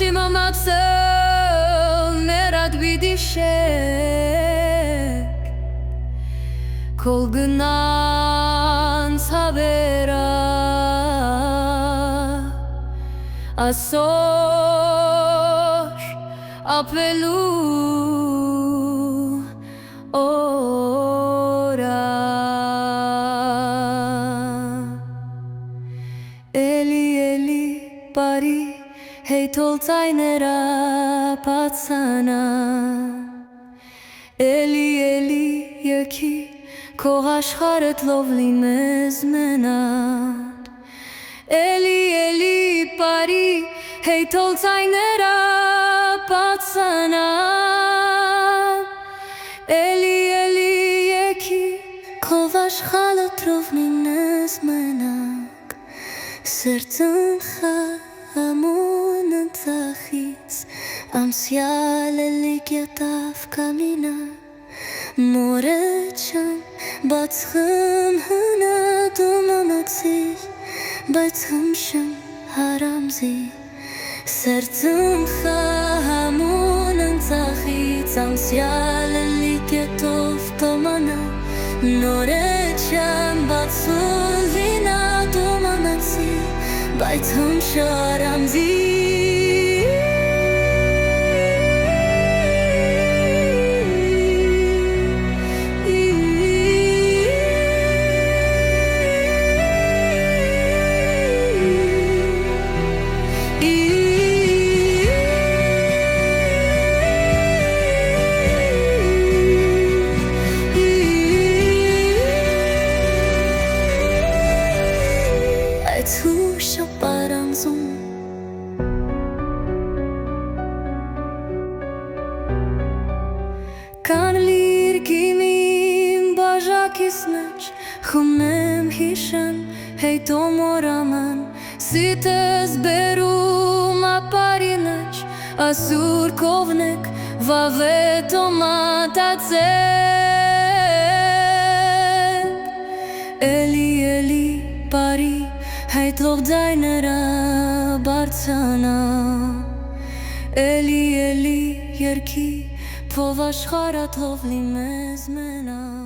Չիմամացել ներատ բիդիշեք Կոլ գնանց հավերա Ասոր ապվելու օրա Էլի բարի Հեյթոլ ծայներա պացանա Էլի յքի Քող աշխարհդ լով լինես մենակ Էլի բարի Հեյթոլ ծայներա պացանա Էլի յքի Քող աշխարհդ լով լինես մենակ Սրտն Ամոն ընծախից ամսյալ էլի գետավ կամինա Մորը չան բացխմ հնա դոմանացի Բայց հմշն հարամզի Սրծն ամոն ընծախից ամսյալ էլի գետով կամանա Մորը չան բացխմ հնա դոմանացի Բայց հմշարամզի Հուշը պարանձում Կան լիր գիմիմ բաժակիս մեջ Խումնեմ հիշան հեյտո մորաման Սիտես բերում ապարի մեջ Ասուր կովնեք վավետո մատացեք Էլի բարի Հայտ լող ձայներա բարձանա Էլի յրքի Փով աշխարհդ լով լինես մենակ